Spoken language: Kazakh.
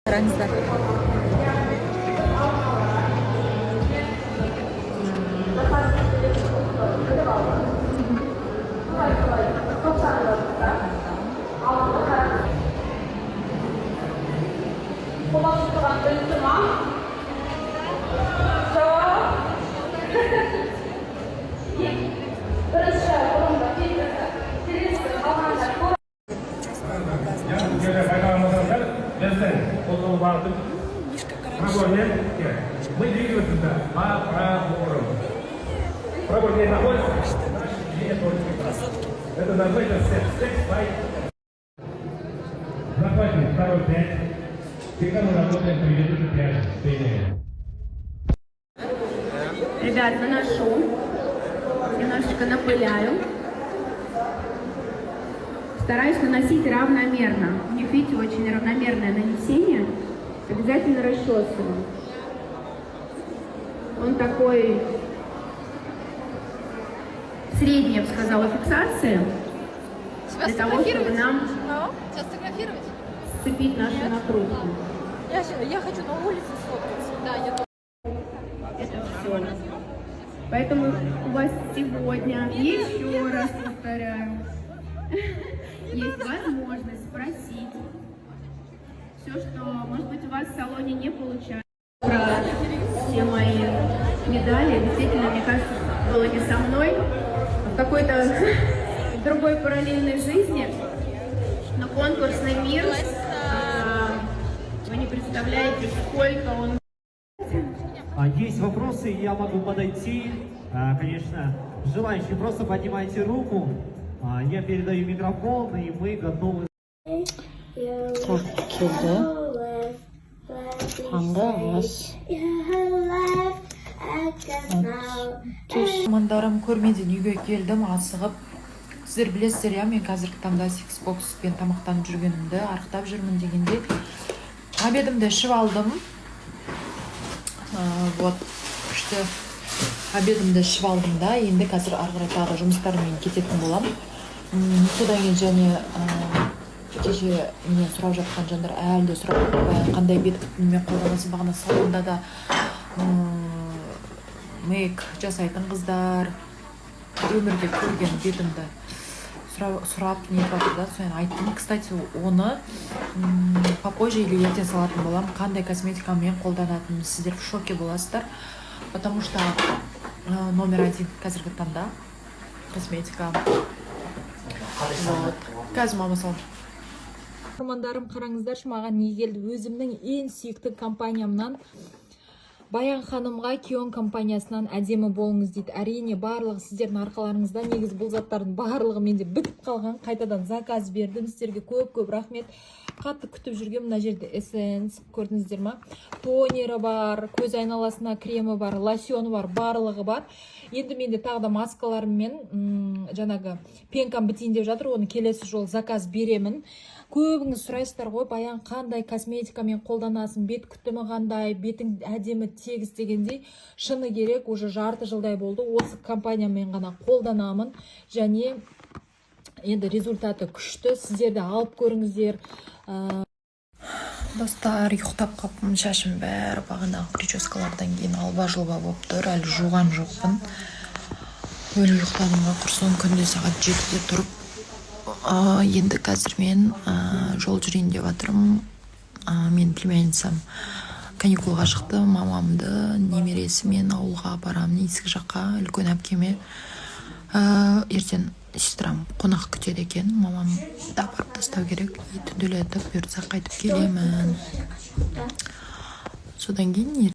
Қараңыздар. Мы двигаемся по пробору. Пробор не находится. Это называется степ-бай. Захватим второй 5. Всегда мы работаем предыдущий 5. Ребят, наношу. Немножечко напыляю. Стараюсь наносить равномерно. У них, видите, очень равномерное нанесение. Обязательно расчесываем. Он такой средний, я бы сказала, фиксации. Для того, чтобы нам сцепить нашу накрутку. Я хочу на улице сфоткаться. Да, я тоже. Это все. Поэтому у вас сегодня, еще раз повторяю, есть возможность спросить все, что, может быть, у вас в салоне не получается. Про все мои медали, действительно, мне кажется, было не со мной, а в какой-то другой параллельной жизни. Но конкурсный мир, вы не представляете, сколько он... Есть вопросы, я могу подойти. Конечно, желающие, просто поднимайте руку. Я передаю микрофон, и мы готовы. Так, келді. Таңғы ас. Мамандарым көрмеден үйге келдім, асығып. Сіздер білесіздер, я, мен қазіргі таңда Sixboxпен тамақтанып жүргенімді, арықтап жүрмін дегенде. Обедімді ішіп алдым. Вот, күшті обедімді ішіп алдым да, енді қазір арғырай тағы жұмыстармен кететін болам. Содан кейін және кеше менен сұрап жатқан жандар әлі сұрап жатқан қандай бет күтіммен қолданасың, бағана салонда да мейк жасайтын қыздар өмірде көрген бетімді сұрап не жатыр да, соны айттым. Кстати, оны попозже или ертең салатын болам. Қандай косметикамен қолданатынын сіздер в шоке боласыздар, потому что номер 1 қазіргі таңда косметика. Вот. Қазір мама сал. Армандарым, қараңыздаршы, маған не келді? Өзімнің ең сүйікті компаниямнан, Баян ханымға Кион компаниясынан әдемі болыңыз дейді. Әрине, барлығы сіздердің арқаларыңызда, негіз бұл заттардың барлығы менде бітіп қалған. Қайтадан заказ бердім. Сіздерге көп рахмет. Қатты күтіп жүрген. Мына жерде эссенс, көрдіңіздер ма? Тонері бар, көз айналасына кремі бар, лосьоны бар, барлығы бар. Енді менде тағы да маскаларыммен жаңағы пенкам бітейін деп жатыр. Оны келесі жол заказ беремін. Көбіңіз сұрайсыздар ғой, Баян қандай косметикамен қолданасың, бет күтімі қандай, бетің әдемі тегіс дегендей. Шыны керек, уже жарты жылдай болды. Осы компаниямен ғана қолданамын. Және енді результаты күшті. Сіздерді алып көріңіздер. Достар, ұйықтап қапым, шашым бәрі бағанағы прическалардан кейін алба-жұлба болып тұр, әлі жуған жоқпын. Өлі ұйықтадымға құрсын, күнде сағат 7-де тұрып, енді қазір мен жол жүрейін деп жатырмын. Мен племянницам каникулға шықты, мамамды немересімен ауылға барамын, есік жаққа, үлкен әпкеме. Ертең сестрам қонақ күтеді екен, мамам да апарып тастау керек, түнделетіп бұйыртса қайтып келемін. Содан кейін